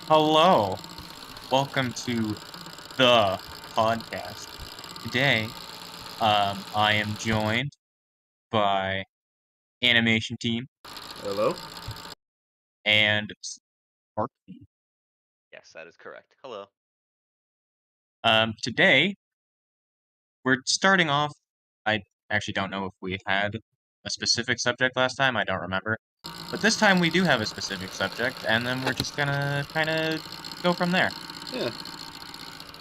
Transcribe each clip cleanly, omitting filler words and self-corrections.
Hello, welcome to the podcast. Today, I am joined by animation team Hello? and Spark. Yes, that is correct. Hello. Today we're starting off. I actually don't know if we had a specific subject last time. I don't remember, but this time we do have a specific subject, and then we're just gonna kind of go from there. Yeah.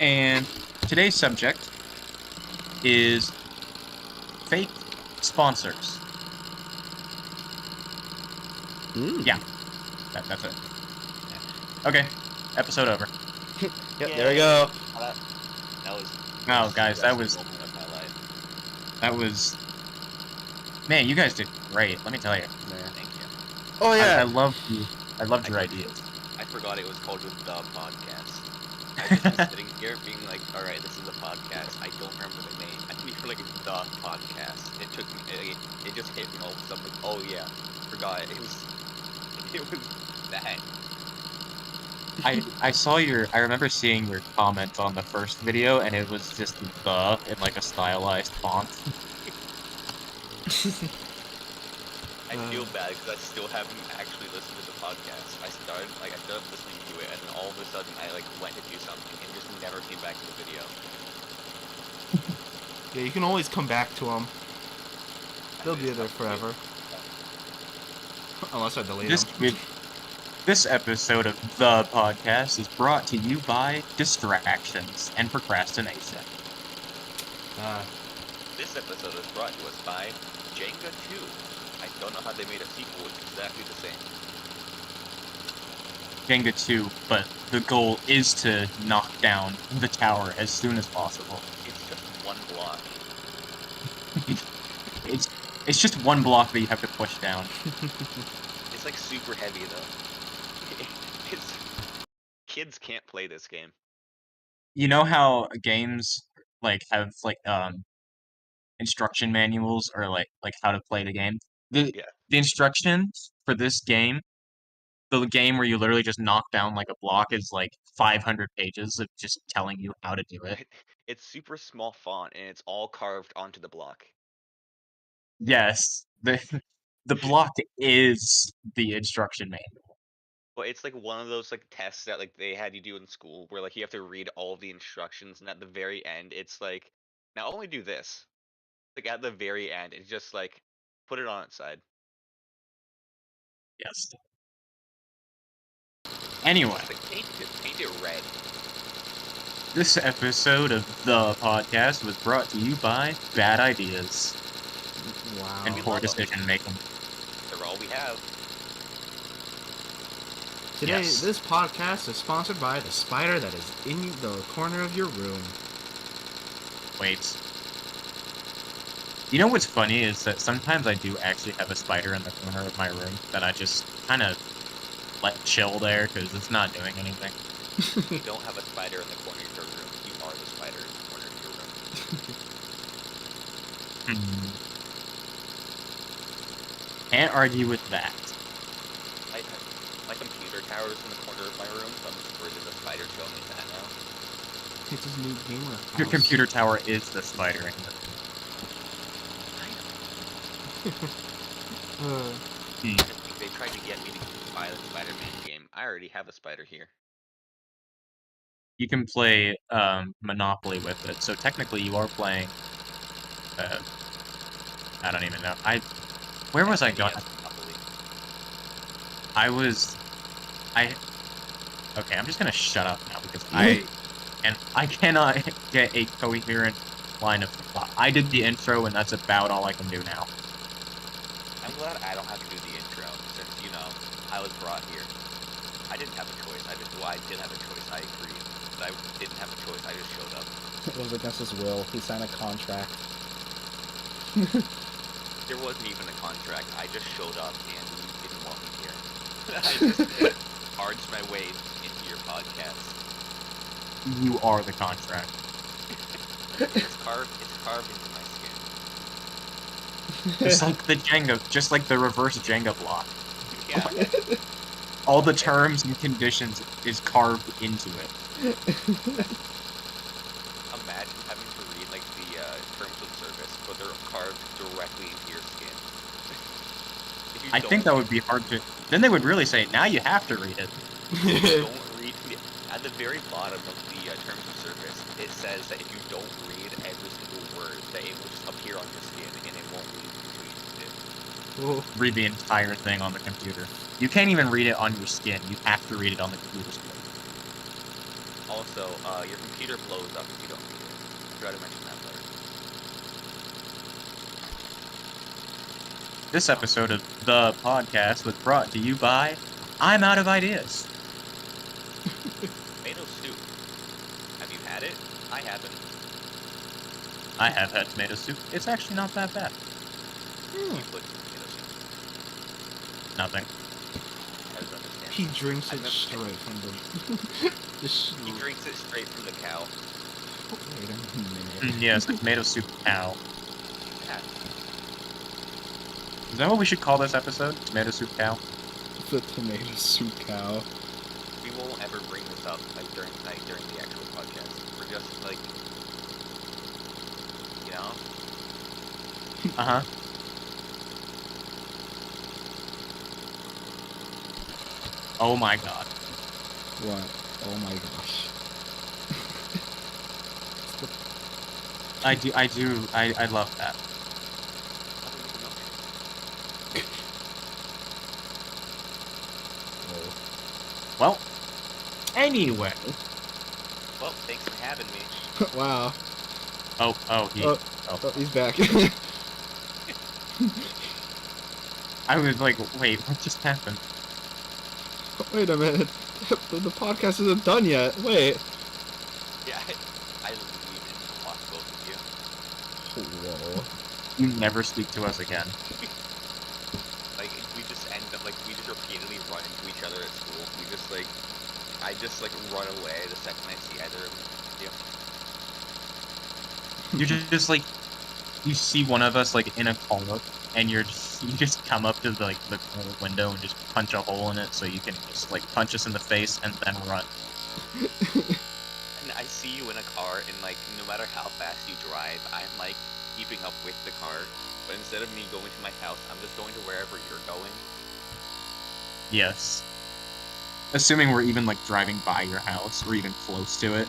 And today's subject is fake sponsors. Yeah. That's it. Okay, episode over. Yep, there we go. That was Oh, the guys, that was stressful moment of my life. that was man. You guys did great. Let me tell you. Man. Thank you. Oh I yeah. loved you. I loved your ideas. I forgot it was called the podcast. I just was sitting here being like, all right, this is a podcast. I don't remember the name. I think for like the podcast. It took me. It just hit me all of a sudden. Like, oh yeah, forgot it. It was. It was that. I saw your. I remember seeing your comment on the first video, and it was just the in like a stylized font. I feel bad because I still haven't actually listened to the podcast. I started listening to it, and then all of a sudden I went to do something and just never came back to the video. Yeah, you can always come back to them. They'll be there forever. Unless I delete them. This episode of the podcast is brought to you by distractions and procrastination. This episode is brought to us by Jenga 2. I don't know how they made a sequel with exactly the same. Jenga 2, but the goal is to knock down the tower as soon as possible. It's just one block. It's just one block that you have to push down. It's like super heavy though. Kids can't play this game. You know how games like have like instruction manuals or like how to play the game? The Yeah. the instructions for this game, the game where you literally just knock down like a block is like 500 pages of just telling you how to do it. It's super small font and it's all carved onto the block. Yes, the block is the instruction manual. But it's like one of those like tests that like they had you do in school where like you have to read all of the instructions and at the very end it's like now only do this. Like at the very end it's just like put it on its side. Yes. Anyway, Like, paint it red. this episode of the podcast was brought to you by bad ideas Wow. and We poor love 'em. decision making. They're all we have. Today, Yes. this podcast is sponsored by the spider that is in the corner of your room. Wait. You know what's funny is that sometimes I do actually have a spider in the corner of my room that I just kind of let chill there because it's not doing anything. You don't have a spider in the corner of your room. You are the spider in the corner of your room. Can't argue with that. My computer tower is in the corner of my room, so I'm just worried there's a spider showing me that now. It's his new gamer house. Your computer tower is the spider in it. If they tried to get me to buy the Spider-Man game, I already have a spider here. You can play Monopoly with it, so technically you are playing. I don't even know. Where was I going? Okay, I'm just gonna shut up now because I cannot get a coherent line of thought. I did the intro and that's about all I can do now. I'm glad I don't have to do the intro, since, you know, I was brought here. I didn't have a choice. I did have a choice, I agree. But I didn't have a choice, I just showed up. It was against his will. He signed a contract. There wasn't even a contract. I just showed up and you didn't want me here. I just barged my way into your podcast. You are the contract. It's carved into my skin. Just like the Jenga, just like the reverse Jenga block. Yeah. All the terms and conditions is carved into it. Imagine having to read like the terms of service, but they're carved directly into your skin. If you I think that would be hard to. Then they would really say, now you have to read it. don't read at the very bottom of the terms of service, it says that if you don't read every single word, that it will just appear on your skin and it won't leave between it. Oh, Read the entire thing on the computer. You can't even read it on your skin. You have to read it on the computer screen. Also, your computer blows up if you don't read it. I forgot to mention that part. This episode of the podcast was brought to you by I'm Out of Ideas. Tomato soup. Have you had it? I haven't. I have had tomato soup. It's actually not that bad. You put tomato soup. Nothing. I don't understand. he drinks I it remember- straight from the. He drinks it straight from the cow. Wait a minute. Yes, a tomato soup cow. Yeah. Is that what we should call this episode? Tomato soup cow? The tomato soup cow. We won't ever bring this up during the actual podcast. We're just like, you know, Uh-huh. Oh my god. What? Oh my gosh. I love that. Whoa. Well, anyway. well, thanks for having me. Wow. He. Oh. Oh. Oh, he's back. I was like, wait, what just happened? Wait a minute. The podcast isn't done yet. Wait. Yeah, I leave and watch both of you. Whoa. You never speak to us again. Like, we just end up, like, we just repeatedly run into each other at school. We just, like, I just, like, run away the second I see either of you. You just like, you see one of us like in a car, and you just come up to the corner window and just punch a hole in it so you can just like punch us in the face and then run. And I see you in a car, and, like, no matter how fast you drive, I'm, like, keeping up with the car. But instead of me going to my house, I'm just going to wherever you're going. Yes. Assuming we're even like driving by your house or even close to it.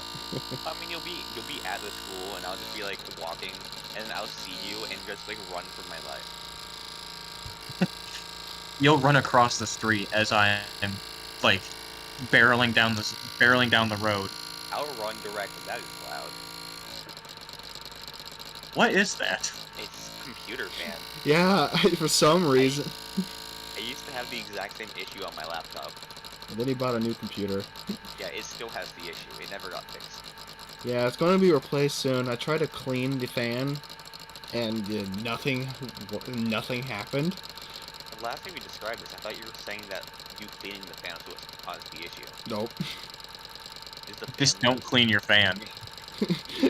I mean, you'll be at the school, and I'll just be, like, walking, and then I'll see you and just, like, run for my life. You'll run across the street as I am like barreling down the road. I'll run direct, and that is loud. What is that? It's computer fan. Yeah, for some reason. I used to have the exact same issue on my laptop. And then he bought a new computer. Yeah, it still has the issue. It never got fixed. Yeah, it's going to be replaced soon. I tried to clean the fan, and nothing happened. The last time we described this, I thought you were saying that you cleaning the fan was what caused the issue. Nope. Is the fan Just don't clean your fan.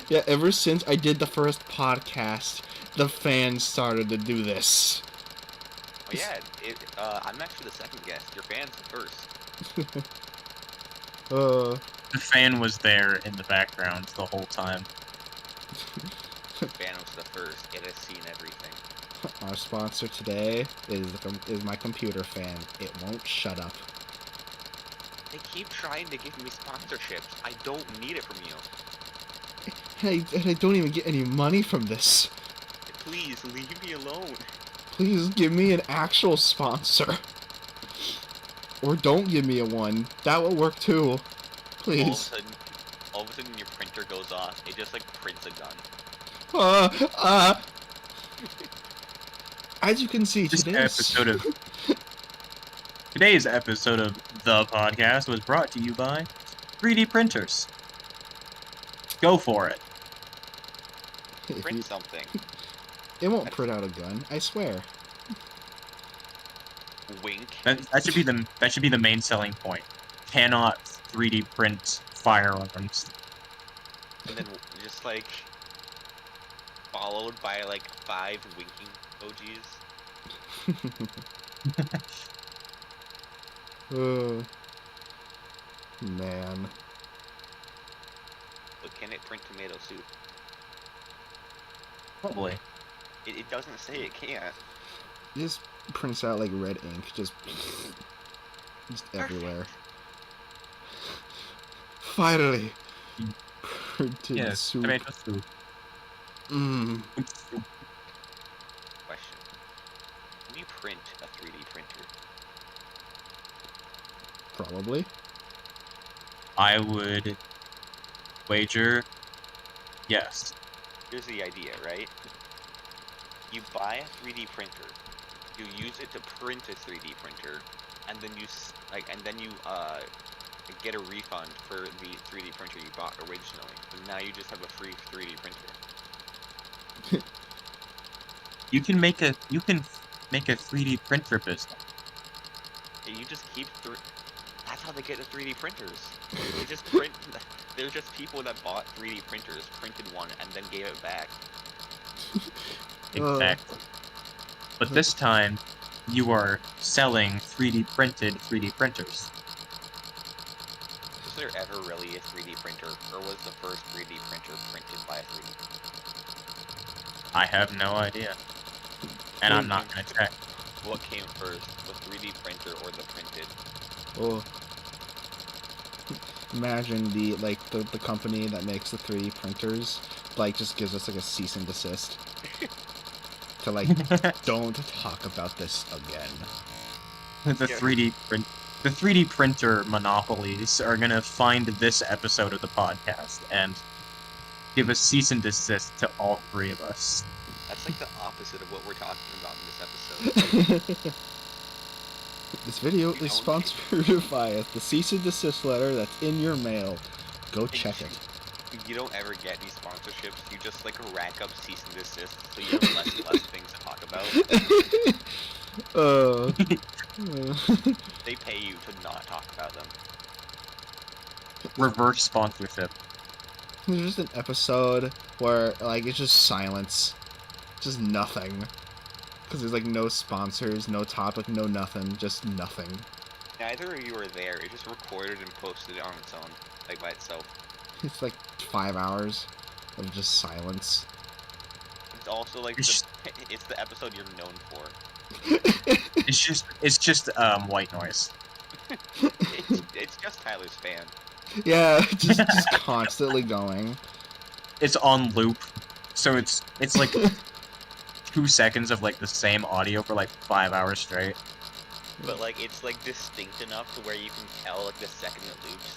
Yeah, ever since I did the first podcast, the fans started to do this. Oh yeah, I'm actually the second guest. Your fan's the first. The fan was there in the background the whole time. Your fan was the first. It has seen everything. Our sponsor today is my computer fan. It won't shut up. They keep trying to give me sponsorships. I don't need it from you. And I don't even get any money from this. Please, leave me alone. Please give me an actual sponsor. Or don't give me a one. That will work too. Please. All of a sudden your printer goes off. It just, like, prints a gun. As you can see, Today's episode of the podcast was brought to you by 3D printers. Go for it. Print something. It won't print out a gun, I swear. Wink. That should be the main selling point. Cannot 3D print firearms. And then just, like, followed by, like, 5 winking emojis. Oh, man. But can it print tomato soup? Probably. It doesn't say it can't. It just prints out like red ink, just everywhere. Perfect. Finally, printed Yes, soup. tomato soup. Mmm. Question. Can you print a 3D printer? Probably. I would wager yes. Here's the idea, right? You buy a 3D printer, you use it to print a 3D printer, and then you get a refund for the 3D printer you bought originally. And now you just have a free 3D printer. You can make a 3D printer business. And you just keep That's how they get the 3D printers. They just print. There's just people that bought 3D printers, printed one, and then gave it back. Exactly. But this time, you are selling 3D printed 3D printers. Was there ever really a 3D printer, or was the first 3D printer printed by a 3D printer? I have no idea. And I'm not going to check. What came first, the 3D printer or the printed? Oh. Imagine the company that makes the 3D printers just gives us like a cease and desist to don't talk about this again. The 3D printer monopolies are gonna find this episode of the podcast and give a cease and desist to all three of us. That's like the opposite of what we're talking about in this episode. This video is sponsored by the cease and desist letter that's in your mail. Go check it. You don't ever get these sponsorships. You just rack up cease and desist, so you have less and less things to talk about. They pay you to not talk about them. Reverse sponsorship. There's just an episode where it's just silence, just nothing, because there's no sponsors, no topic, no nothing, just nothing. Neither of you are there. It just recorded and posted it on its own, by itself. It's 5 hours of just silence. It's also it's the episode you're known for. It's just white noise. It's just Tyler's fan. Yeah, just constantly going. It's on loop, so it's 2 seconds of the same audio for 5 hours straight. But it's distinct enough to where you can tell the second it loops.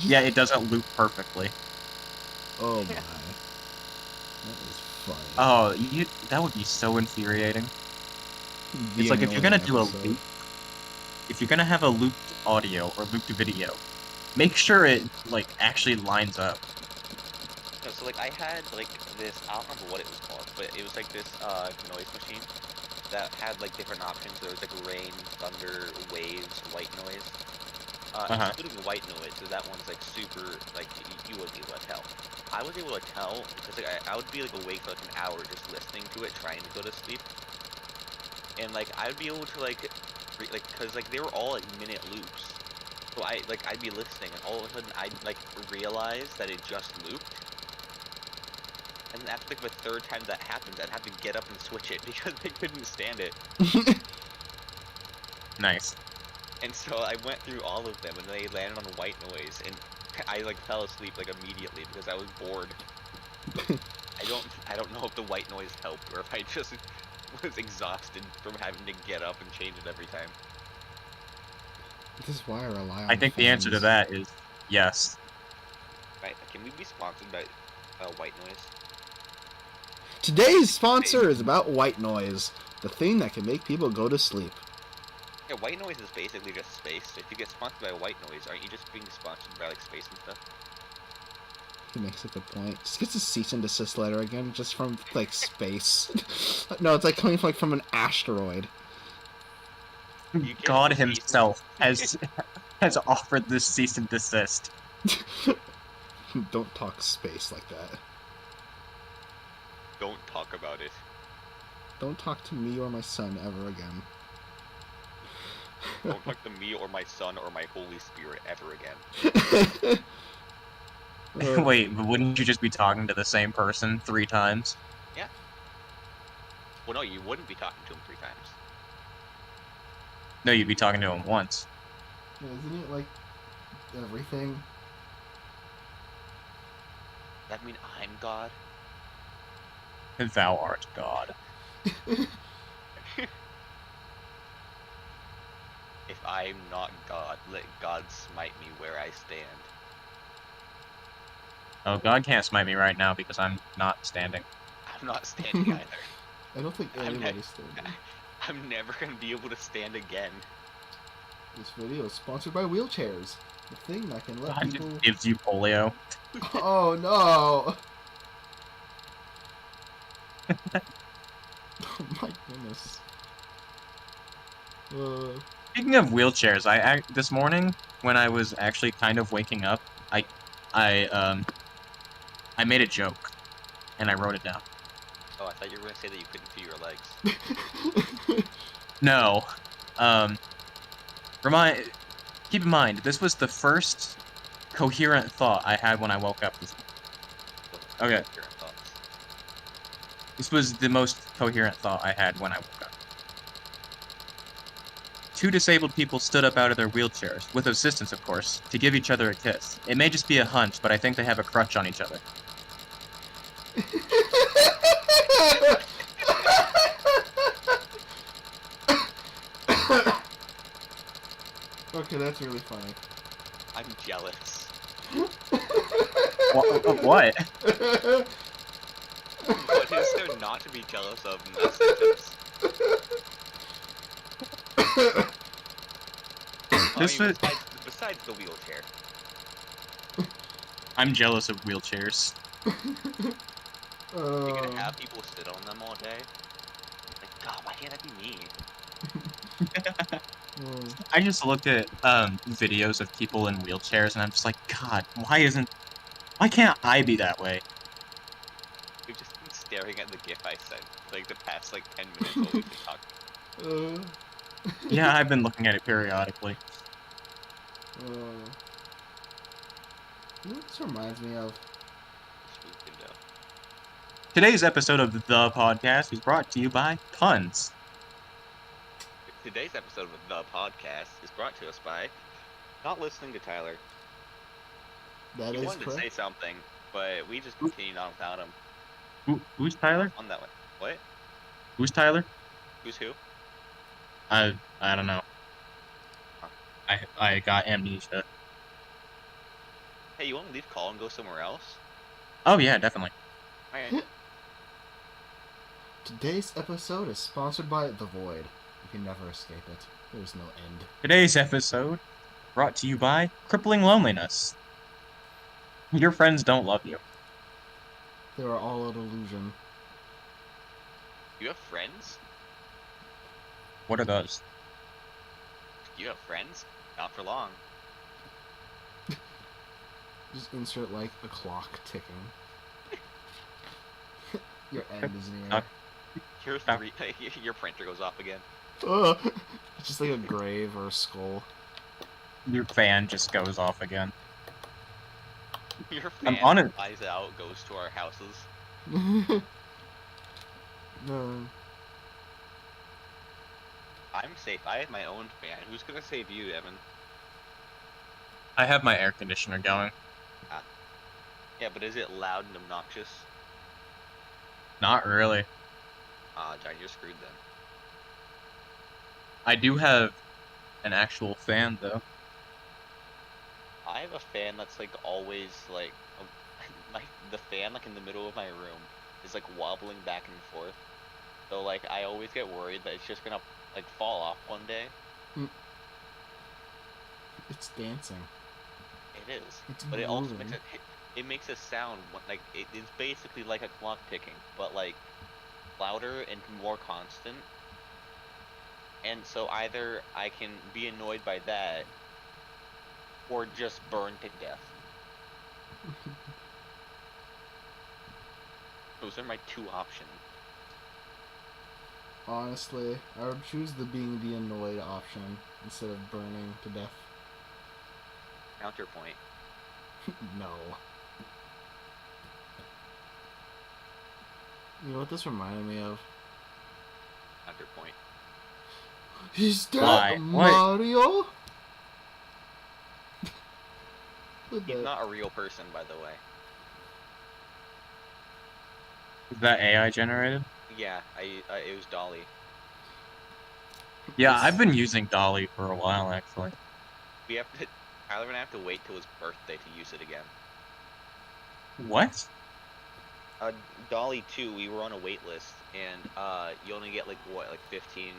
Yeah, it doesn't loop perfectly. Oh my. That is funny. Oh, that would be so infuriating. It's if you're gonna do a loop, if you're gonna have a looped audio or looped video, make sure it actually lines up. No, so I had this, I don't remember what it was called, but it was this noise machine that had different options. There was rain, thunder, waves, white noise. Including white noise, so that one's super, you wouldn't be able to tell. I was able to tell because I would be awake for an hour just listening to it, trying to go to sleep. And I would be able to because they were all minute loops. So I'd be listening, and all of a sudden I'd realize that it just looped. And then after the third time that happened, I'd have to get up and switch it because I couldn't stand it. Nice. And so I went through all of them, and they landed on white noise, and I fell asleep immediately because I was bored. I don't know if the white noise helped or if I just was exhausted from having to get up and change it every time. This is why I rely on I think the answer to that is yes. Right? Can we be sponsored by white noise? Today's sponsor is about white noise, the thing that can make people go to sleep. Yeah, white noise is basically just space. So if you get sponsored by white noise, aren't you just being sponsored by space and stuff? He makes a good point. Just gets a cease and desist letter again, just from space. No, it's coming from an asteroid. God himself has offered this cease and desist. Don't talk space like that. Don't talk about it. Don't talk to me or my son ever again. Don't talk to me or my son or my Holy Spirit ever again. Wait, but wouldn't you just be talking to the same person 3 times? Yeah. Well, no, you wouldn't be talking to him 3 times. No, you'd be talking to him once. Yeah, isn't it like everything? Does that mean I'm God? Thou art God. If I'm not God, let God smite me where I stand. Oh, God can't smite me right now because I'm not standing. I'm not standing either. I don't think I'm, ne- anybody's standing. I'm never gonna be able to stand again. This video is sponsored by wheelchairs. The thing that can let God people. just gives you polio. Oh no! Oh my goodness. Speaking of wheelchairs, this morning when I was actually kind of waking up, I made a joke and I wrote it down. Oh, I thought you were gonna say that you couldn't feel your legs. No, keep in mind this was the first coherent thought I had when I woke up this morning. Okay, Coherent thoughts. this was the most coherent thought I had when I woke up. 2 disabled people stood up out of their wheelchairs, with assistance of course, to give each other a kiss. It may just be a hunch, but I think they have a crutch on each other. Okay, that's really funny. I'm jealous. What? What? What is there not to be jealous of in that sentence? This I mean, was... besides the wheelchair. I'm jealous of wheelchairs. You're gonna have people sit on them all day? Like, God, why can't that be me? I just looked at videos of people in wheelchairs and I'm just like, God, why can't I be that way? We've just been staring at the GIF I sent for like the past like 10 minutes while we've been talking. Yeah, I've been looking at it periodically. You know what this reminds me of? Smooth window. Today's episode of the podcast is brought to you by puns. Today's episode of the podcast is brought to us by not listening to Tyler. That He is wanted to say correct. something, but we just continued on without him. Who's Tyler? On that way. What? Who's Tyler? Who's who? I don't know. Huh. I got amnesia. Hey, you want to leave call and go somewhere else? Oh yeah, definitely. Alright. Today's episode is sponsored by The Void. You can never escape it. There's no end. Today's episode brought to you by crippling loneliness. Your friends don't love you. They are all an illusion. You have friends? What are those? You have friends? Not for long. Just insert like a clock ticking. Your end is near. Your printer goes off again. It's just like a grave or a skull. Your fan just goes off again. Your I'm fan on it. flies out, goes to our houses. No. I'm safe. I have my own fan. Who's gonna save you, Evan? I have my air conditioner going. Yeah, but is it loud and obnoxious? Not really. John, you're screwed then. I do have an actual fan though. I have a fan that's like always like the fan like in the middle of my room is like wobbling back and forth. So like I always get worried that it's just gonna like fall off one day. It's dancing. It is, It's but it also moving. makes a sound like it's basically like a clock ticking, but like louder and more constant. And so either I can be annoyed by that, or just burn to death. Those are my 2 options. Honestly, I would choose being the annoyed option instead of burning to death. Counterpoint. No. You know what this reminded me of? Counterpoint. Is that Why? What? Mario? He's not a real person, by the way. Is that AI generated? Yeah, it was Dolly. Yeah, I've been using Dolly for a while, actually. We have to. Tyler and I have to wait till his birthday to use it again. What? Dolly 2, we were on a wait list, and you only get like 15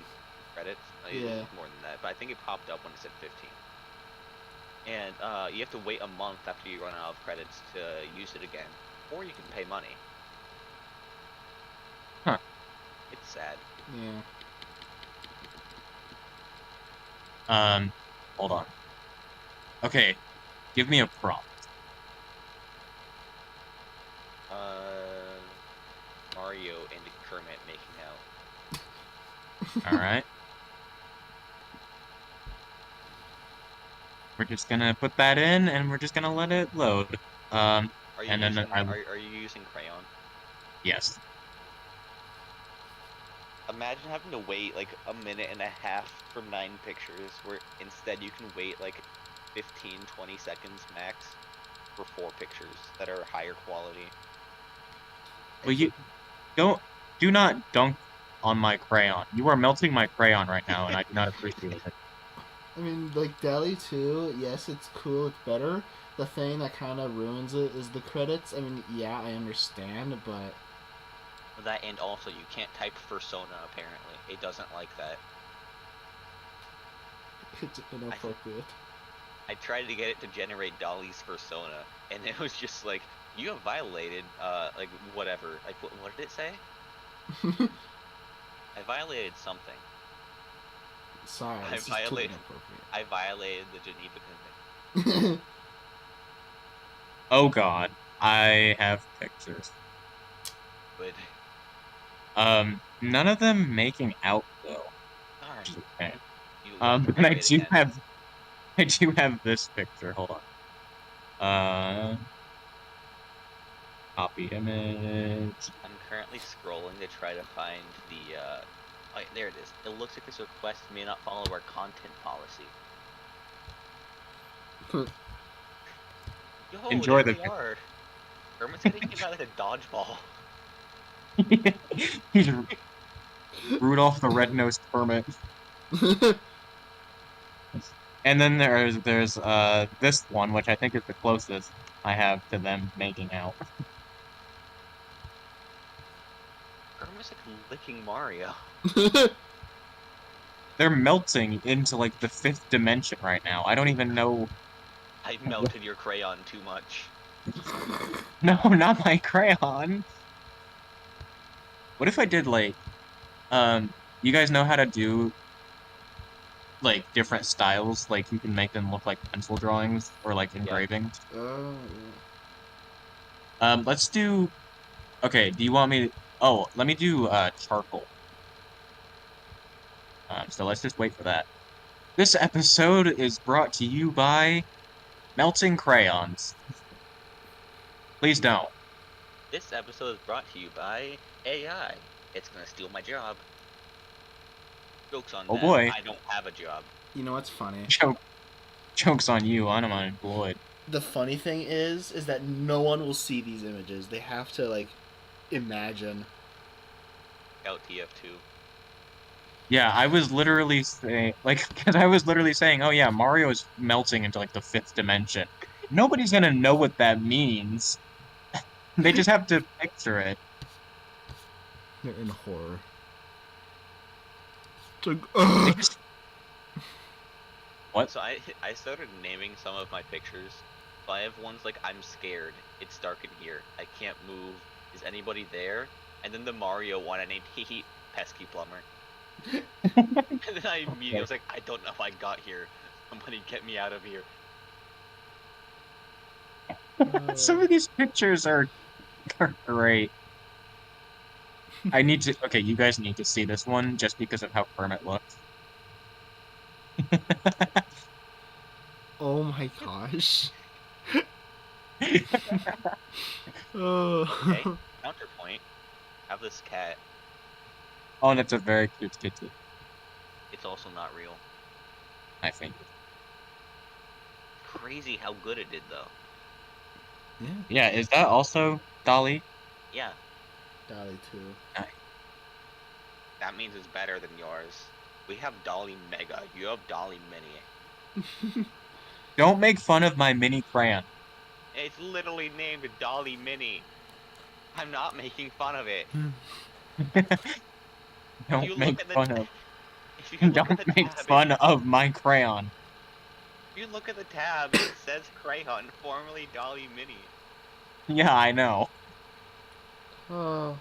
credits. Yeah. More than that, but I think it popped up when it said 15. And you have to wait a month after you run out of credits to use it again, or you can pay money. Huh. It's sad. Yeah. Hold on. Okay, give me a prompt. Mario and Kermit making out. Alright. We're just gonna put that in, and we're just gonna let it load. Are you And then using I... are you using crayon? Yes. Imagine having to wait like a minute and a half for 9 pictures, where instead you can wait like 15-20 seconds max for 4 pictures that are higher quality. Well, you... Do not dunk on my crayon. You are melting my crayon right now, and I do not appreciate it. I mean, like, Deli 2, yes, it's cool, it's better. The thing that kind of ruins it is the credits. I mean, yeah, I understand, but... That, and also you can't type Persona, apparently. It doesn't like that. It's inappropriate. I tried to get it to generate Dolly's Persona, and it was just like, you have violated, like, whatever. Like, what did it say? I violated something. Sorry, I it's just too violated- inappropriate. I violated the Geneva Convention. Oh god. I have pictures. But, None of them making out, though. darn. Okay. You But I do have this picture. Hold on. Copy image. I'm currently scrolling to try to find the, there it is. It looks like this request may not follow our content policy. Yo, Enjoy there the they are. Kermit's getting hit by like a dodgeball. He's Rudolph the Red-Nosed Hermit. And then there's this one, which I think is the closest I have to them making out. Kermit's like licking Mario. They're melting into like the 5th dimension right now. I don't even know. I melted your crayon too much. No, not my crayon. What if I did like, you guys know how to do like different styles? Like you can make them look like pencil drawings or like engravings. Let's do. Okay, do you want me? Oh, let me do charcoal. So let's just wait for that. This episode is brought to you by melting crayons. Please don't. This episode is brought to you by AI. It's gonna steal my job. Jokes on Oh them. boy. I don't have a job. You know what's funny? Joke's on you. I'm unemployed. The funny thing is that no one will see these images. They have to, like, imagine. Out TF2. Yeah, I was literally saying, like, because I was literally saying, oh yeah, Mario is melting into like the 5th dimension. Nobody's gonna know what that means. They just have to picture it. They're in horror. It's like, They ugh. just... What? So I started naming some of my pictures. So I have ones like I'm scared. It's dark in here. I can't move. Is anybody there? And then the Mario one I named Hee Pesky Plumber. And then I immediately was like, I don't know if I got here. Somebody get me out of here. Some of these pictures are great. I need to. Okay, you guys need to see this one just because of how Kermit looks. Oh my gosh. Oh. Okay, counterpoint. Have this cat. Oh, that's a very cute kitty, It's also not real. I think. Crazy how good it did though. Yeah, Yeah, is that also Dolly? Yeah, Dolly too. that means it's better than yours. We have Dolly Mega. You have Dolly Mini. Don't make fun of my mini crayon. It's literally named Dolly Mini. I'm not making fun of it. If you Don't make look at the fun of. if you look at Don't the make tab, fun of my crayon. if you look at the tab, it says Crayon, formerly Dolly Mini. Yeah, I know. Oh.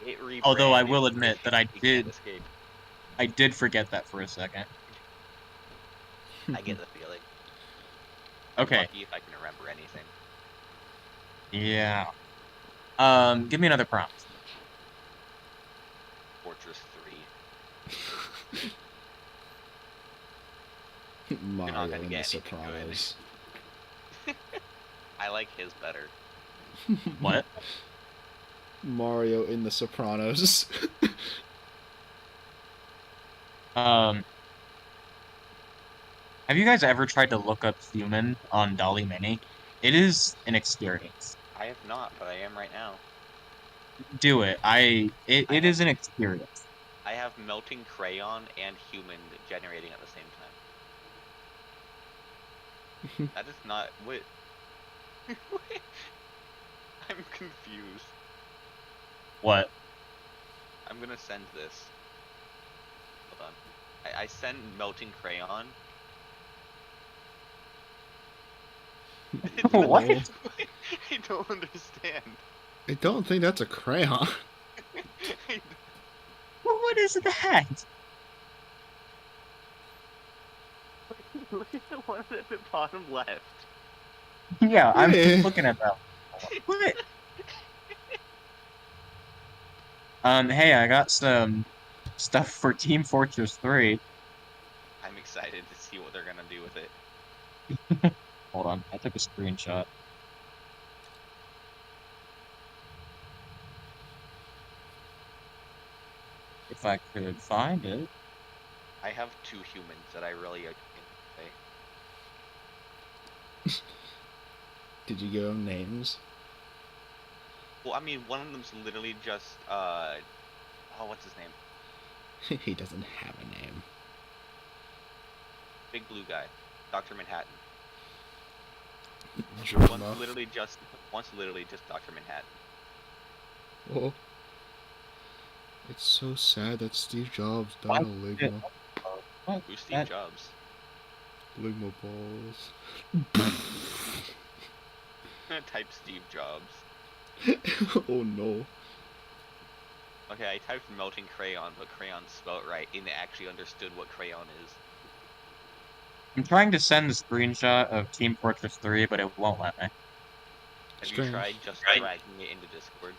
It Although I rebranded. will admit that You can't escape. I did forget that for a second. I get the feeling. I'm Okay, lucky if I can remember anything. yeah. Give me another prompt. Fortress 3. You're not Mario gonna and get the anything good. Sopranos. I like his better. What? Mario in the Sopranos. Um, have you guys ever tried to look up human on Dolly Mini? It is an experience. I have not, but I am right now. Do it. It is an experience. I have melting crayon and human generating at the same time. That is not what. I'm confused. What? I'm gonna send this. Hold on. I sent melting crayon. What? I don't understand. I don't think that's a crayon. What is that? Look at the one at the bottom left. Yeah, I'm Hey. just looking at that. What? Hey, I got some stuff for Team Fortress 3. I'm excited to see what they're gonna do with it. Hold on, I took a screenshot. If I could find it. I have 2 humans that I really enjoy. Did you give them names? Well, I mean, one of them's literally just oh, what's his name? He doesn't have a name. Big blue guy, Dr. Manhattan. True One's enough. literally just Dr. Manhattan. Oh. It's so sad that Steve Jobs Why died of Ligma. What? Who's Steve Jobs? Ligma balls. Type Steve Jobs. Oh no. Okay, I typed melting crayon, but crayon spelled right, and it actually understood what crayon is. I'm trying to send the screenshot of Team Fortress 3, but it won't let me. Have Strange. you tried just dragging it into Discord?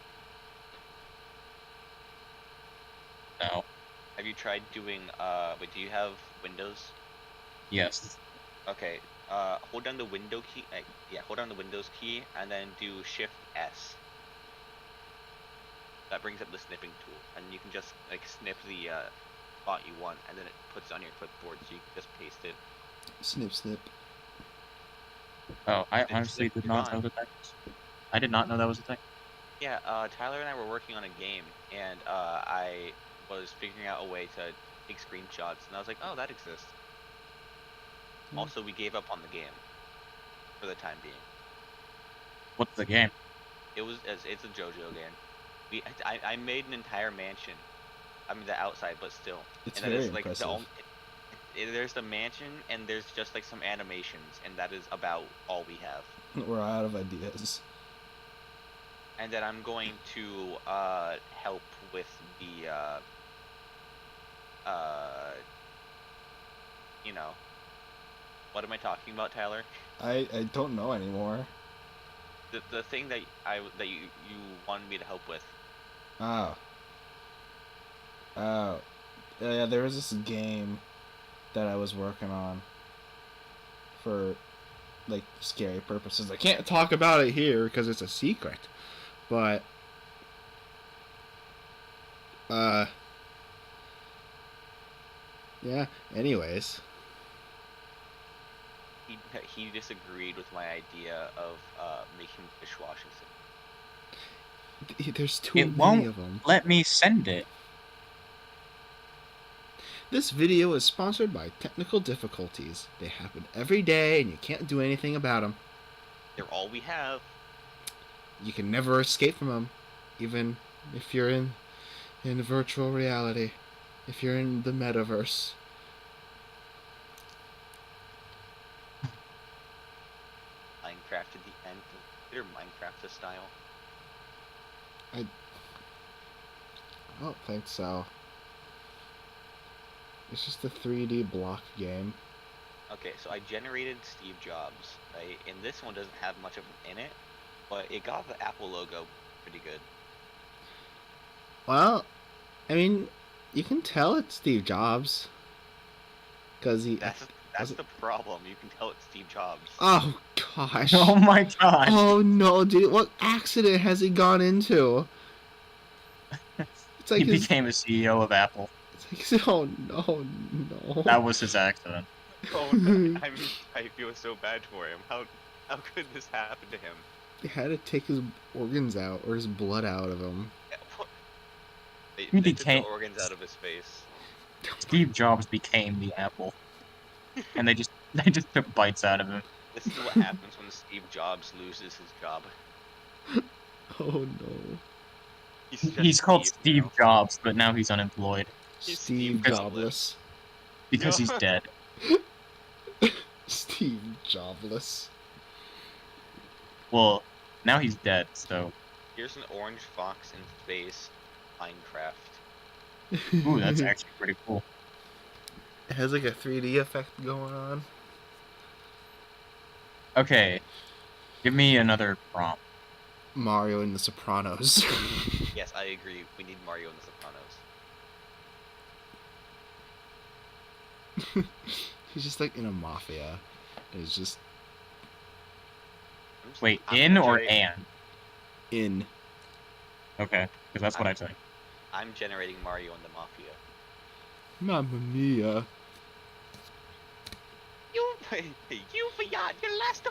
No. Have you tried doing, wait, do you have Windows? Yes. Okay, hold down the window key, yeah, hold down the Windows key, and then do Shift S. That brings up the snipping tool, and you can just, like, snip the, font you want, and then it puts it on your clipboard, so you can just paste it. Snip snip. Oh, I Snip, honestly snip, did you're not gone. know that. I did not know that was a thing. Yeah, Tyler and I were working on a game, and I was figuring out a way to take screenshots, and I was like, oh, that exists. Also, we gave up on the game for the time being. What's the game? It's a JoJo game. I made an entire mansion. I mean the outside, but still. It's and that very is like impressive. there's the mansion, and there's just like some animations, and that is about all we have. We're out of ideas. And then I'm going to help with the you know, what am I talking about, Tyler? I don't know anymore. The thing that you wanted me to help with. Ah. Oh, yeah, there was this game that I was working on for, like, scary purposes. I can't talk about it here because it's a secret. But, yeah, anyways. He disagreed with my idea of making dishwashing. There's too It many won't of them. let me send it. This video is sponsored by technical difficulties. They happen every day and you can't do anything about them. They're all we have. You can never escape from them, even if you're in virtual reality, if you're in the metaverse. Minecraft at the end. Consider Minecraft a style. I don't think so. It's just a 3D block game. Okay, so I generated Steve Jobs, right? And this one doesn't have much of in it, but it got the Apple logo pretty good. Well, I mean, you can tell it's Steve Jobs. Because he... That's the problem. You can tell it's Steve Jobs. Oh, gosh. Oh my god. Oh, no, dude. What accident has he gone into? It's like He became a CEO of Apple. It's like, oh, no, no. That was his accident. Oh, no. I feel so bad for him. How could this happen to him? They had to take his organs out, or his blood out of him. They took became- the organs out of his face. Steve Jobs became the Apple. And they just took bites out of him. This is what happens when Steve Jobs loses his job. Oh, no. He's called Steve Jobs, but now he's unemployed. He's Steve Steve Jobless. Because he's dead. Steve Jobless. Well, now he's dead, so... Here's an orange fox in space, Minecraft. Ooh, that's actually pretty cool. It has like a 3D effect going on. Okay. Give me another prompt. Mario in The Sopranos. Yes, I agree. We need Mario in The Sopranos. He's just like in a mafia. It's just Wait, I'm in or generating- and? in. Okay, because that's what I think. I'm generating Mario in the Mafia. Mamma mia. You forgot your last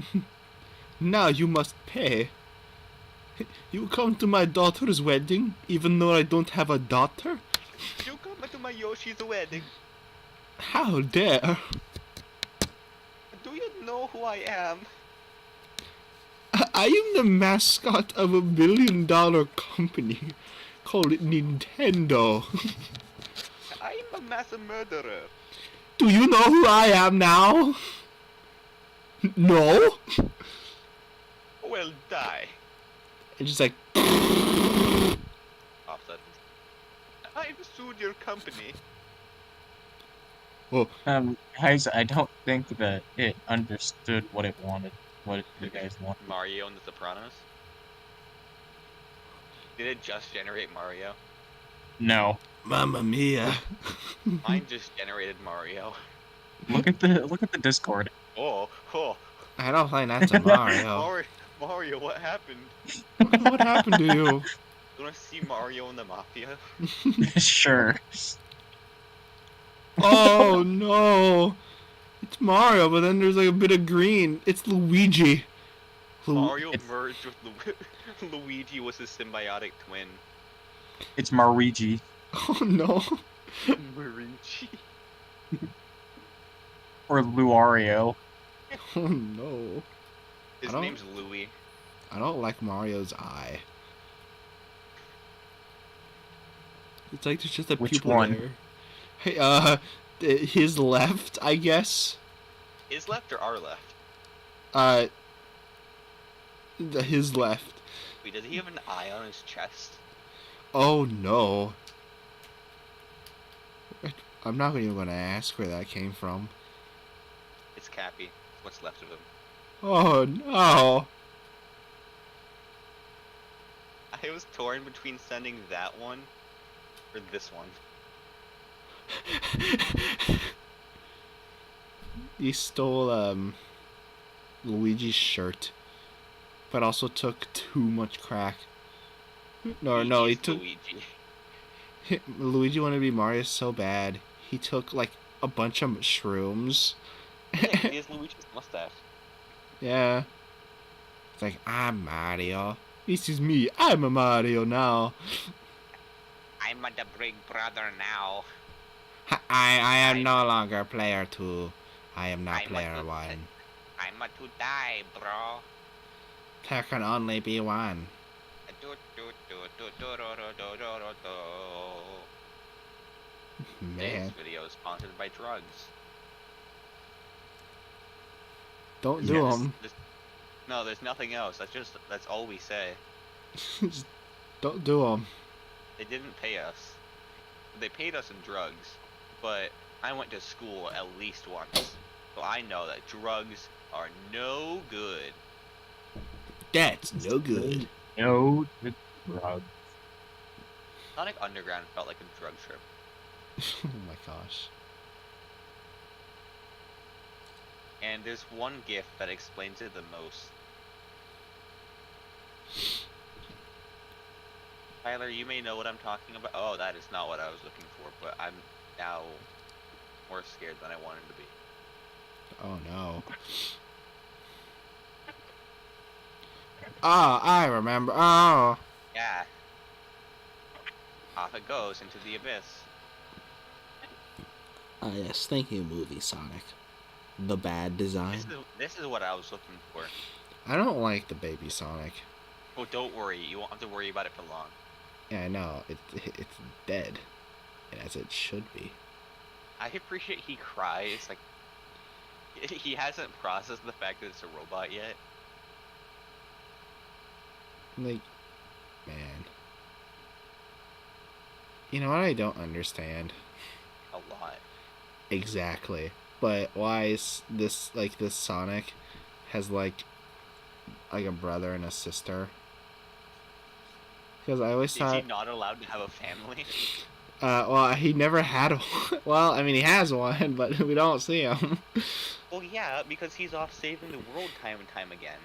who? Now you must pay. You come to my daughter's wedding, even though I don't have a daughter? You come to my Yoshi's wedding. How dare! Do you know who I am? I am the mascot of $1 billion company called Nintendo. I'm a mass murderer. Do you know who I am now? No? Well, die. And just like, Offset. I've sued your company. Guys, I don't think that it understood what it wanted. What you guys want. Mario in The Sopranos? Did it just generate Mario? No. Mamma mia. Mine just generated Mario. Look at the Discord. Oh. I don't think that's a Mario. Mario, what happened? What happened to you? You wanna see Mario in the Mafia? Sure. Oh no! It's Mario, but then there's like a bit of green. It's Luigi. Mario it's- merged with Luigi was his symbiotic twin. It's Marigi. Oh no. Luigi. Or Luario. Oh no. His I don't- name's Louie. I don't like Mario's eye. It's like there's just a Which pupil one? there. Hey, his left, I guess. His left or our left? His left. Wait, does he have an eye on his chest? Oh no. I'm not even gonna ask where that came from. It's Cappy. What's left of him? Oh no. I was torn between sending that one or this one. He stole Luigi's shirt, but also took too much crack. No, he Luigi's took Luigi. Luigi wanted to be Mario so bad. He took like a bunch of shrooms. Yeah, he has Luigi's mustache. Yeah. It's like, I'm Mario. This is me. I'm a Mario now. I'm the big brother now. I am no longer player 2. I am now I'm a player good 1. I'm a to die, bro. There can only be one. Today's Man, video is sponsored by drugs. don't do Yes. them. No, there's nothing else. That's all we say. Don't do them. They didn't pay us. They paid us in drugs, but I went to school at least once, so I know that drugs are no good. That's no good. No, it's drug. Sonic Underground felt like a drug trip. Oh my gosh. And there's one GIF that explains it the most. Tyler, you may know what I'm talking about. Oh, that is not what I was looking for, but I'm now more scared than I wanted to be. Oh no. Oh, I remember. Oh. Yeah. Off it goes into the abyss. Ah, yes. Thank you, movie Sonic. The bad design. This is what I was looking for. I don't like the baby Sonic. Oh, don't worry. You won't have to worry about it for long. Yeah, I know. It's dead. As it should be. I appreciate he cries. Like, he hasn't processed the fact that it's a robot yet. Like, man. You know what I don't understand? A lot. Exactly. But why is this Sonic has like a brother and a sister? Because I always Is thought he not allowed to have a family? well, he never had one. Well, I mean, he has one, but we don't see him. Well, yeah, because he's off saving the world time and time again.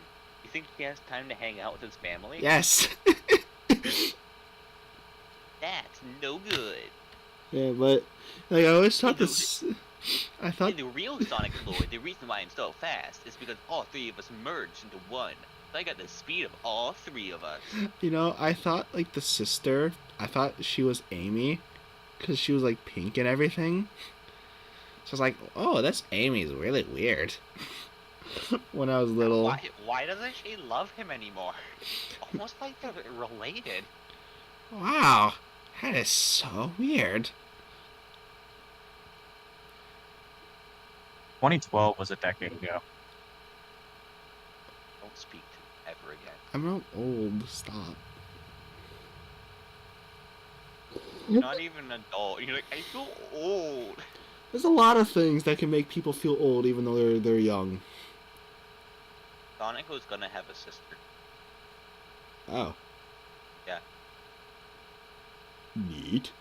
You think he has time to hang out with his family? Yes. That's no good. Yeah, but like I always thought Hey, this. I thought In the real Sonic lore, the reason why I'm so fast is because all three of us merged into one. So I got the speed of all three of us. I thought like the sister. I thought she was Amy, because she was like pink and everything. So I was like, oh, that's Amy's really weird. When I was little. Why doesn't she love him anymore? Almost like they're related. Wow, that is so weird. 2012 was a decade ago. Don't speak to me ever again. I'm not old. Stop. You're not even an adult. You're like, I feel old. There's a lot of things that can make people feel old, even though they're young. Sonic was gonna have a sister. Oh. Yeah. Neat.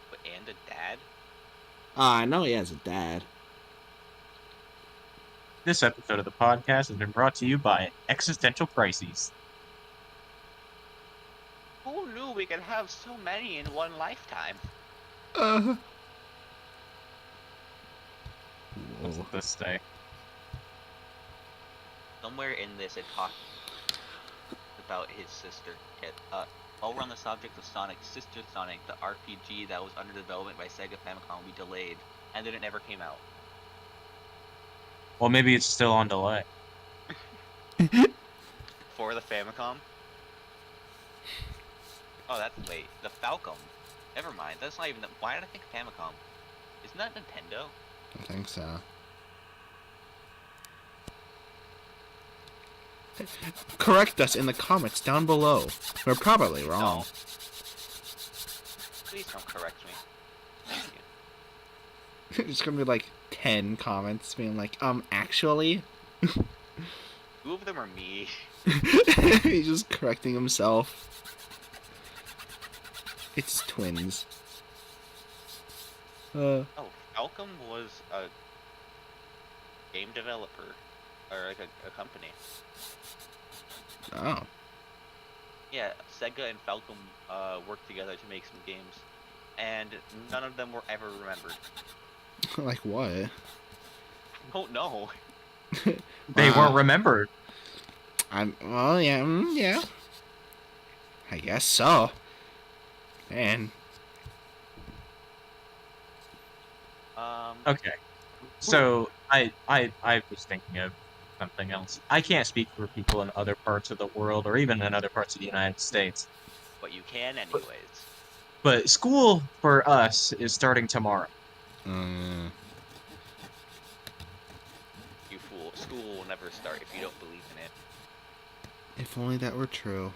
But and a dad? I know he has a dad. This episode of the podcast has been brought to you by Existential Crises. Who knew we could have so many in one lifetime? Whoa. What's this say? Somewhere in this it talks about his sister. While we're on the subject of Sonic, Sister Sonic, the RPG that was under development by Sega Famicom, we delayed, and then it never came out. Well, maybe it's still on delay. For the Famicom? Oh, that's wait, the Falcom. Never mind, that's not even the. Why did I think Famicom? Isn't that Nintendo? I think so. Correct us in the comments down below. We're probably wrong. No. Please don't correct me. Thank you. It's gonna be like 10 comments being like, actually. Two of them are me. He's just correcting himself. It's twins. Oh, Falcom was a game developer, or like a company. Oh. Yeah, Sega and Falcom worked together to make some games, and none of them were ever remembered. Like what? I don't know. They weren't remembered. Well, yeah, yeah. I guess so. Man. Okay. So I was thinking of something else. I can't speak for people in other parts of the world or even in other parts of the United States. But you can anyways. But school for us is starting tomorrow. You fool. School will never start if you don't believe in it. If only that were true.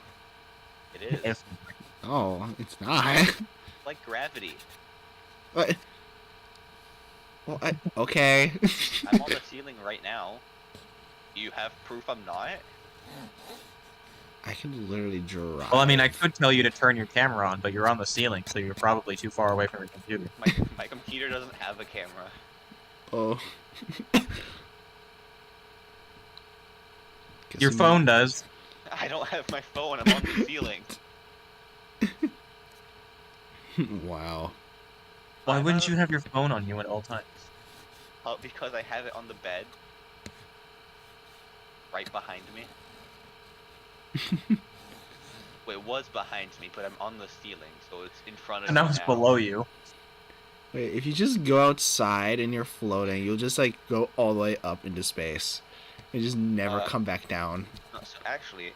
It is. If Oh, it's not. Like gravity. What? Well, okay. I'm on the ceiling right now. You have proof I'm not? I can literally drive. well, I mean, I could tell you to turn your camera on, but you're on the ceiling, so you're probably too far away from your computer. My computer doesn't have a camera. Oh. Your phone does. I don't have my phone. I'm on the ceiling. Wow. Why I'm wouldn't out you of- have your phone on you at all times? Because I have it on the bed. Right behind me. Well, it was behind me, but I'm on the ceiling, so it's in front of And me now it's now. below you. Wait, if you just go outside and you're floating, you'll just like go all the way up into space and just never come back down. No, so actually,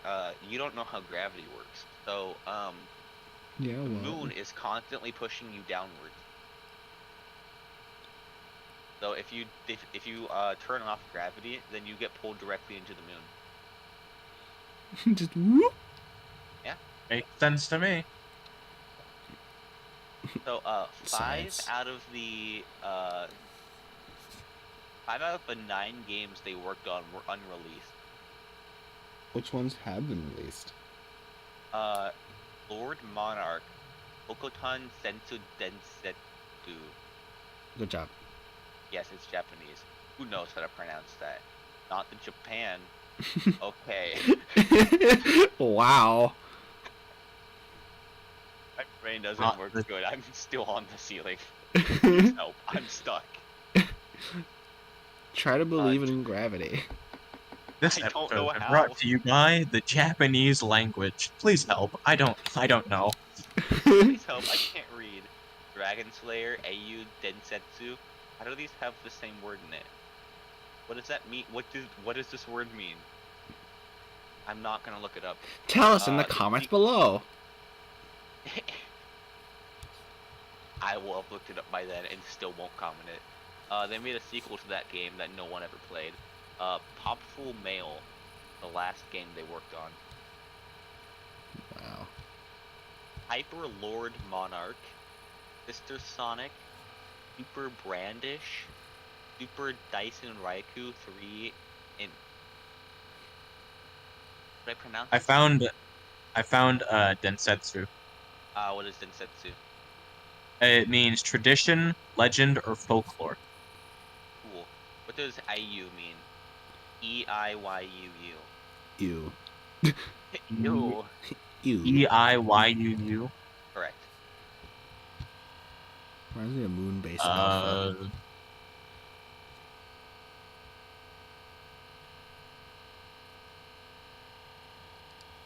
you don't know how gravity works. So, Yeah, the well. moon is constantly pushing you downwards. So if you turn off gravity, then you get pulled directly into the moon. Just whoop. Makes sense to me. So five Science. out of the 9 games they worked on were unreleased. Which ones have been released? Lord Monarch, Okotan Sensu Densetsu. Good job. Yes, it's Japanese. Who knows how to pronounce that? Not the Japan. Okay. Wow. My brain doesn't Not work the- good. I'm still on the ceiling. Please help. I'm stuck. Try to believe in gravity. This I don't episode know is how. brought to you by the Japanese language. Please help. I don't know. Please help. I can't read. Dragon Slayer, Ayu, Densetsu. How do these have the same word in it? What does that mean? What does this word mean? I'm not gonna look it up. Tell us in the comments below. I will have looked it up by then and still won't comment it. They made a sequel to that game that no one ever played. Popful Mail, the last game they worked on. Wow. Hyper Lord Monarch, Mr. Sonic, Super Brandish, Super Dyson Raikou 3, and did I pronounce I it? found Densetsu. What is Densetsu? It means tradition, legend, or folklore. Cool. What does IU mean? EIYUU. Ew. Ew. Ew. EIYUU. Correct. Reminds me of moon-based alpha.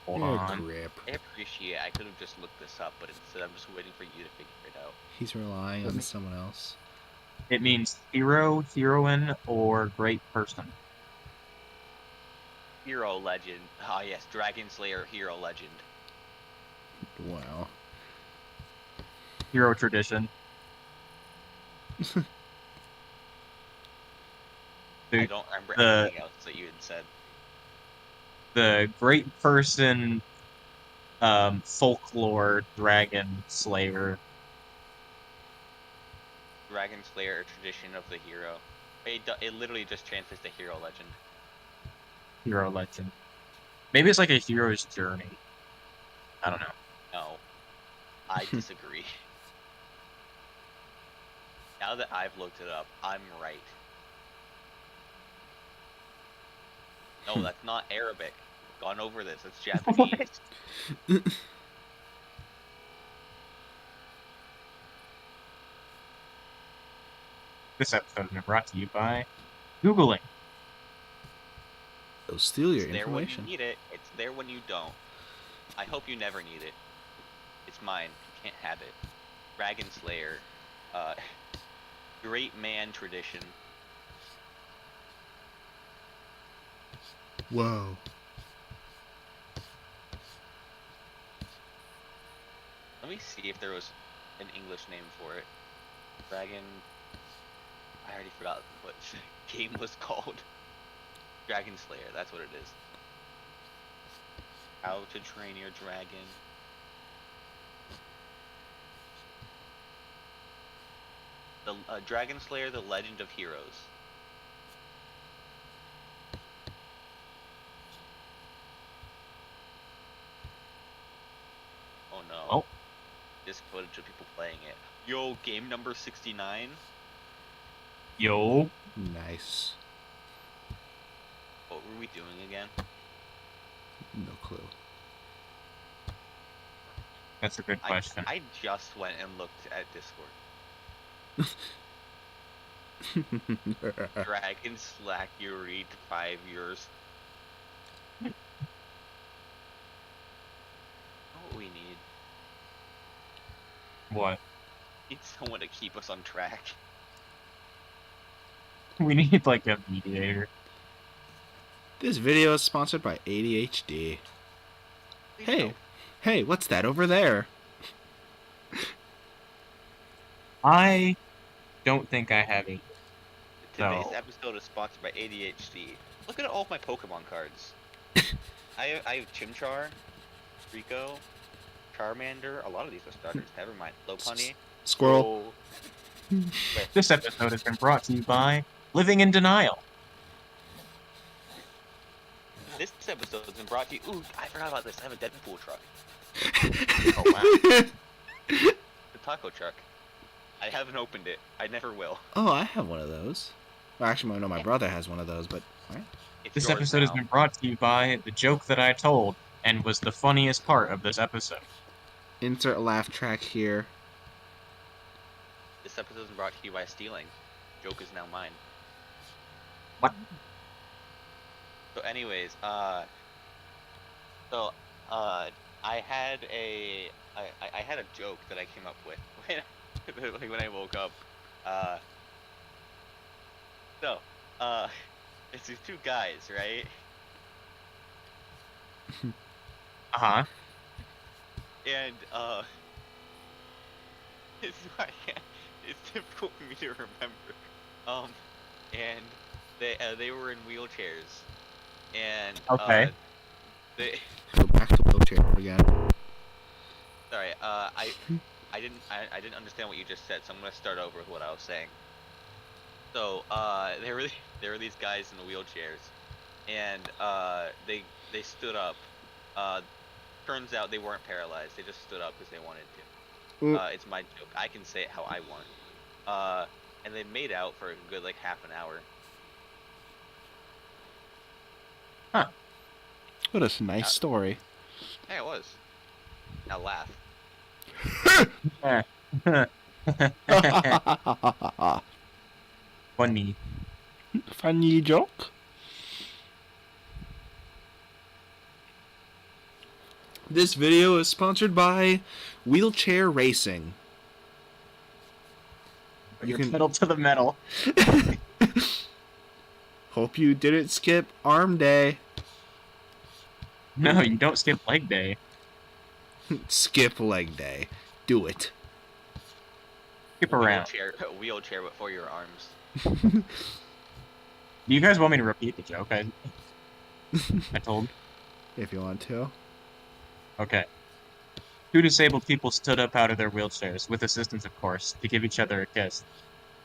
Hold Yeah, on. grip. I appreciate it. I could have just looked this up, but instead I'm just waiting for you to figure it out. He's relying on someone else. It means hero, heroine, or great person. Hero Legend. Ah yes, Dragon Slayer Hero Legend. Wow. Hero tradition. I don't remember the- anything else that you had said. The great person, folklore, dragon slayer. Dragon Slayer, a tradition of the hero. It literally just translates to Hero Legend. Hero legend. Maybe it's like a hero's journey. I don't know. No, I disagree. Now that I've looked it up, I'm right. No, that's not Arabic. We've gone over this. It's Japanese. This episode has been brought to you by Googling. They'll steal your It's there when you information. need it. It's there when you don't. I hope you never need it. It's mine. You can't have it. Dragon Slayer. Great man tradition. Whoa. Let me see if there was an English name for it. Dragon. I already forgot what the game was called. Dragon Slayer, that's what it is. How to Train Your Dragon. The Dragon Slayer: The Legend of Heroes. Oh no. Oh. This footage of people playing it. Yo, game number 69. Yo. Nice. What were we doing again? No clue. That's a good question. I just went and looked at Discord. Dragon Slack you read 5 years. You know what we need? What? We need someone to keep us on track. We need like a mediator. This video is sponsored by ADHD. Please Hey, don't. hey, what's that over there? I don't think I have a. Today's No. episode is sponsored by ADHD. Look at all of my Pokemon cards. I have Chimchar, Rico, Charmander. A lot of these are starters. Never mind. Lopunny. Squirrel. This episode has been brought to you by Living in Denial. This episode has been brought to you. Ooh, I forgot about this. I have a Deadpool truck. Oh wow. The taco truck. I haven't opened it. I never will. Oh, I have one of those. Well, actually, no, my brother has one of those, but... Right? It's This yours episode has now. been brought to you by the joke that I told and was the funniest part of this episode. Insert laugh track here. This episode is brought to you by stealing. Joke is now mine. What? So, anyways, I had a joke that I came up with when I woke up. It's these two guys, right? Uh-huh. And it's difficult for me to remember. And they were in wheelchairs, and Okay. they Go back to wheelchair again. sorry, I didn't understand what you just said, so I'm gonna start over with what I was saying. So there were these guys in the wheelchairs, and they stood up. Turns out they weren't paralyzed; they just stood up because they wanted to. It's my joke. I can say it how I want. And they made out for a good like half an hour. What a nice story. Yeah, it was. Now laugh. Funny. Funny joke. This video is sponsored by Wheelchair Racing. You can Pedal to the metal. hope you didn't skip arm day. No, you don't skip leg day. Skip leg day. Do it. Skip around. Wheelchair, but for your arms. Do you guys want me to repeat the joke I told? If you want to. Okay. Two disabled people stood up out of their wheelchairs, with assistance of course, to give each other a kiss.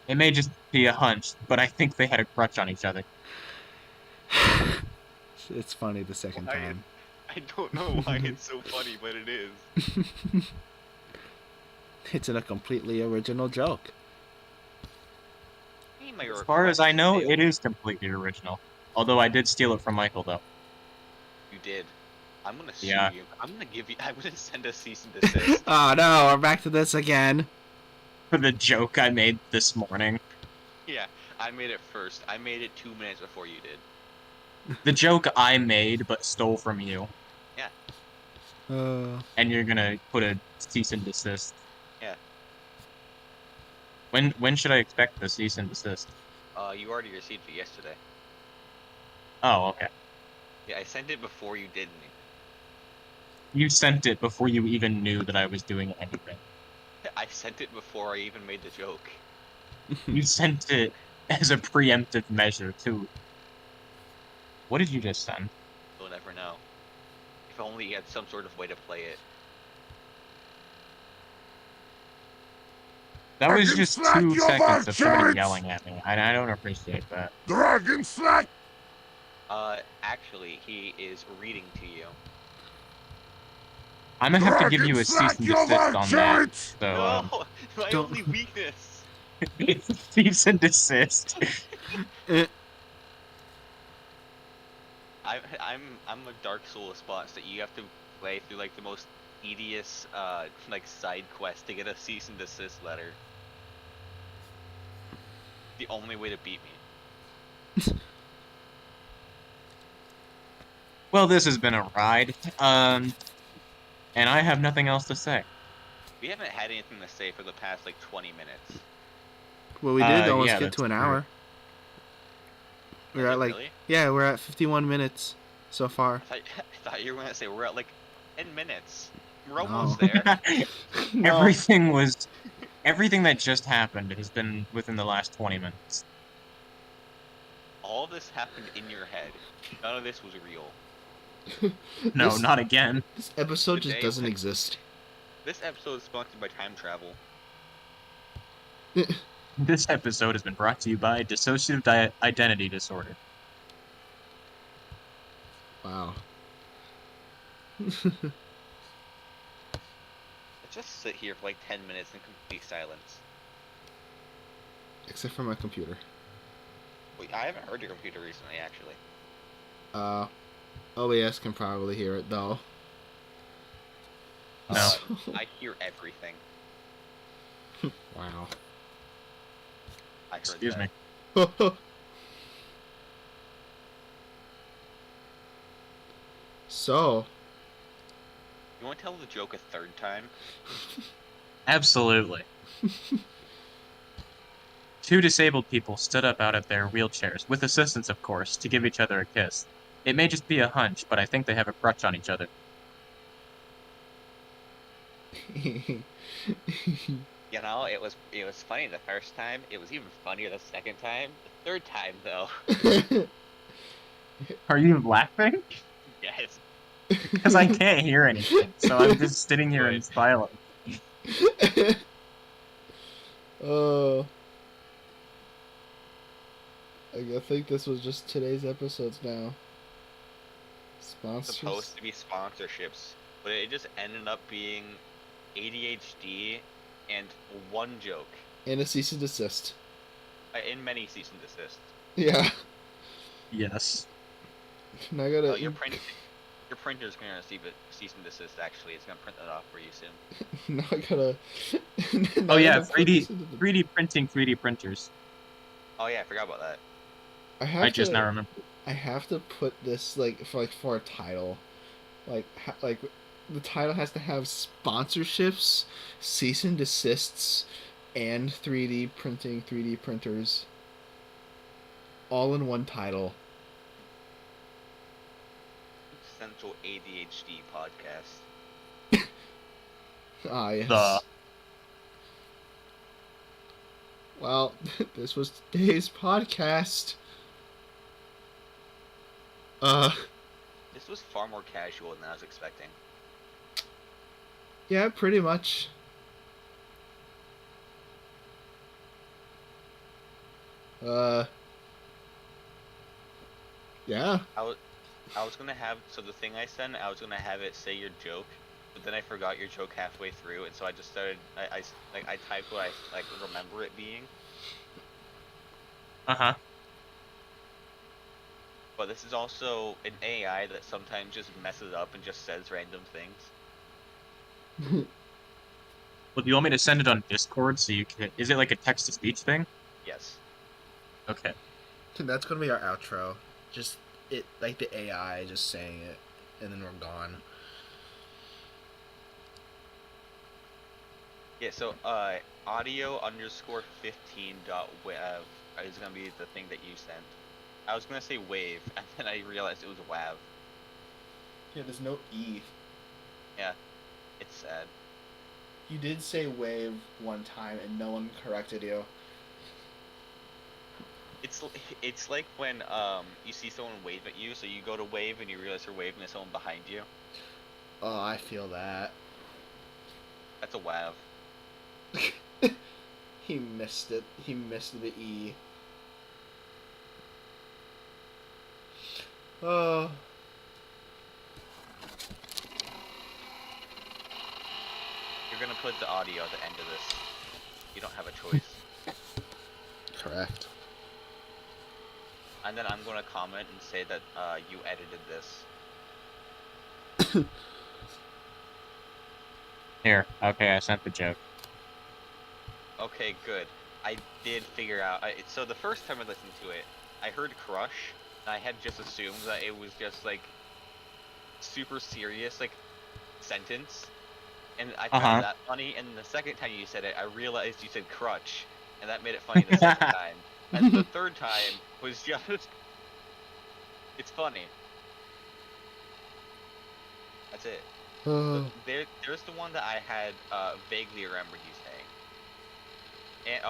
It may just be a hunch, but I think they had a crush on each other. It's funny the second Why? time. I don't know why it's so funny, but it is. It's in a completely original joke. Hey, my As far as I request know, failed. it is completely original. Although I did steal it from Michael, though. You did. I'm gonna sue Yeah. you. I'm gonna send a cease and desist. Oh no, we're back to this again. For the joke I made this morning. Yeah, I made it first. I made it 2 minutes before you did. The joke I made but stole from you. Yeah. And you're gonna put a cease and desist. Yeah. When should I expect the cease and desist? You already received it yesterday. Oh, okay. Yeah, I sent it before you did. You sent it before you even knew that I was doing anything. I sent it before I even made the joke. You sent it as a preemptive measure, too. What did you just send? You'll never know. If only you had some sort of way to play it. That was Dragon just slack 2 your seconds of somebody merchants! yelling at me. I don't appreciate that. Dragon slack! Actually, he is reading to you. I'm gonna have to give Dragon you a slack cease and your desist on that. merchants! So, No! My don't- only weakness! it's a cease and desist. I'm a Dark Souls boss that you have to play through like the most tedious like side quest to get a cease and desist letter. The only way to beat me. Well, this has been a ride. And I have nothing else to say. We haven't had anything to say for the past like 20 minutes. Well, we did almost yeah, get to an that's true. hour. We're at like Really? yeah, we're at 51 minutes so far. I thought you were gonna say we're at like 10 minutes. We're No. almost there. No. Everything that just happened has been within the last 20 minutes. All this happened in your head. None of this was real. No, This- not again. This episode just Today doesn't was- exist. This episode is sponsored by time travel. This episode has been brought to you by dissociative identity disorder. Wow. Let's just sit here for like 10 minutes in complete silence. Except for my computer. Wait, I haven't heard your computer recently, actually. OBS can probably hear it though. No. I hear everything. Wow. I heard Excuse that. me. So, You want to tell the joke a third time? Absolutely. 2 disabled people stood up out of their wheelchairs, with assistance of course, to give each other a kiss. It may just be a hunch, but I think they have a crutch on each other. You know, it was funny the first time. It was even funnier the second time. The third time, though, Are you laughing? yes. Because I can't hear anything, so I'm just sitting here in silence. Oh. I think this was just today's episodes now. Sponsors. Supposed to be sponsorships, but it just ended up being ADHD and one joke And a cease and desist. in many cease and desists. Yeah. Yes. And I gotta. Oh, your printer's gonna receive a cease and desist. Actually, it's gonna print that off for you soon. Now I gotta. now Oh I yeah, gotta put this 3D into the- 3D printing 3D printers. Oh yeah, I forgot about that. I I just to, now remember. I have to put this for a title, like the title has to have sponsorships, cease and desists, and 3D printing, 3D printers. All in one title. Central ADHD podcast. Ah yes. The- Well, this was today's podcast. This was far more casual than I was expecting. Yeah, pretty much. Yeah. I was gonna have the thing I sent. I was gonna have it say your joke, but then I forgot your joke halfway through, and so I just started. I typed what I remember it being. Uh-huh. But this is also an AI that sometimes just messes up and just says random things. Well, do you want me to send it on Discord so you can... Is it like a text-to-speech thing? Yes. Okay. That's gonna be our outro. Just it like the AI just saying it, and then we're gone. Yeah. So audio _ 15.wav is gonna be the thing that you send. I was gonna say wave, and then I realized it was wav. Yeah, there's no E. Yeah. It's sad. You did say wave one time, and no one corrected you. It's like when you see someone wave at you, so you go to wave and you realize you're waving at someone behind you. Oh, I feel that. That's a wav. He missed it. He missed the E. Oh. You're gonna put the audio at the end of this. You don't have a choice. Correct. And then I'm gonna comment and say that you edited this. Here. Okay, I sent the joke. Okay, good. I did figure out. So the first time I listened to it, I heard crush, and I had just assumed that it was just like super serious, like sentence, and I found that funny. And the second time you said it, I realized you said crutch, and that made it funny the second time. And the third time was just, it's funny. That's it. There's the one that I had vaguely remembered you saying. And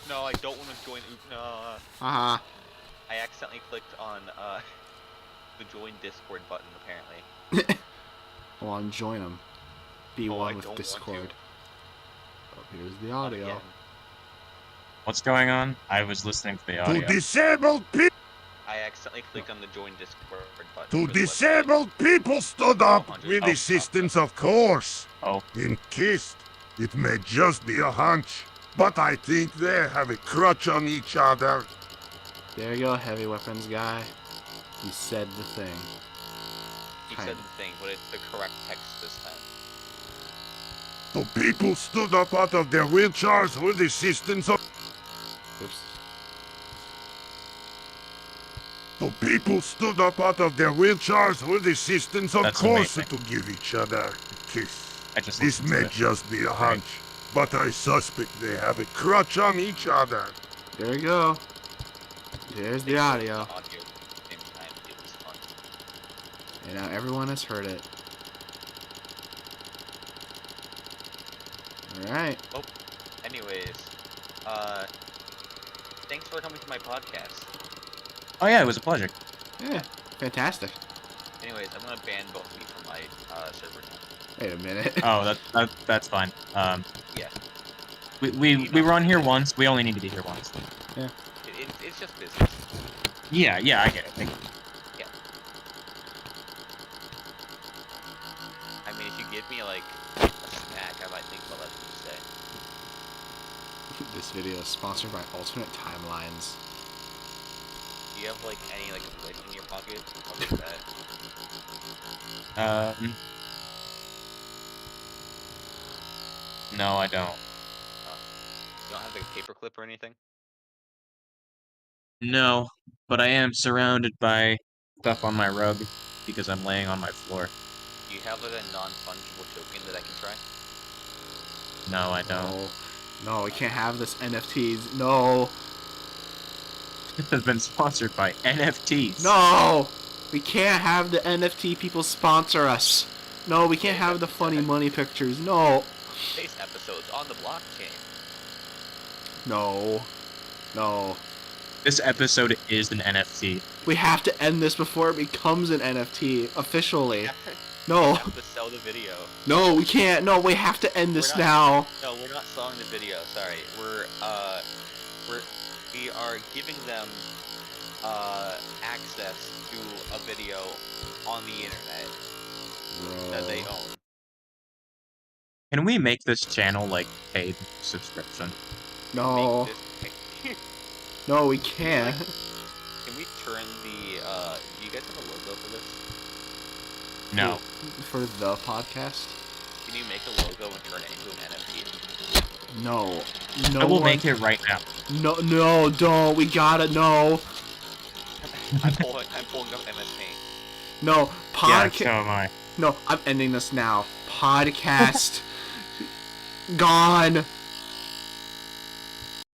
no, I don't want to join. No. I accidentally clicked on the join Discord button apparently. Well, on join them. Be Oh, I one with don't Discord. want Oh, here's the audio. Again. What's going on? I was listening to the audio. To disabled people. I accidentally clicked on the join Discord button. To for the website. disabled people stood up with Oh, assistance, of course. Oh. In kissed. It may just be a hunch, but I think they have a crutch on each other. There you go, heavy weapons guy. He said the thing. He said the thing, but it's the correct text this time. The people stood up out of their wheelchairs with assistance of... Oops. The people stood up out of their wheelchairs with assistance, of That's course, amazing. to give each other a kiss. I just This listened to may it. just be a hunch, but I suspect they have a crutch on each other. There you go. There's the audio. Audio at the same time. It was fun. And now everyone has heard it. Alright. Oh, anyways, thanks for coming to my podcast. Oh yeah, it was a pleasure. Yeah, fantastic. Anyways, I'm gonna ban both of you from my server now. Wait a minute. Oh, that's fine. Yeah. We were on here once. We only need to be here once. It's just business. Yeah, I get it. Yeah. I mean, if you give me like a snack, I might think about letting you stay. This video is sponsored by Alternate Timelines. Do you have like any like wood in your pocket? I'll take that. No, I don't. You don't have like a paperclip or anything? No, but I am surrounded by stuff on my rug because I'm laying on my floor. Do you have like a non-fungible token that I can try? No, I don't. No, we can't have this NFTs. No. This has been sponsored by NFTs. No! We can't have the NFT people sponsor us. No, we can't have the funny money pictures. No. Space episodes on the blockchain. No. No. This episode is an NFT. We have to end this before it becomes an NFT officially. No. We have to sell the video. No, we can't. No, we have to end this now. No, we're not selling the video. Sorry, we are giving them access to a video on the internet that they own. Can we make this channel like paid subscription? No, Make this. no, we can't. Can we turn the? Do you guys have a logo for this? No. For the podcast? Can you make a logo and turn it into an NFT? No. No. I will one- make it right now. No, don't. We gotta. No. I'm pulling up MS Paint. No. Yeah, Podcast. so am I. No, I'm ending this now. Podcast. Gone.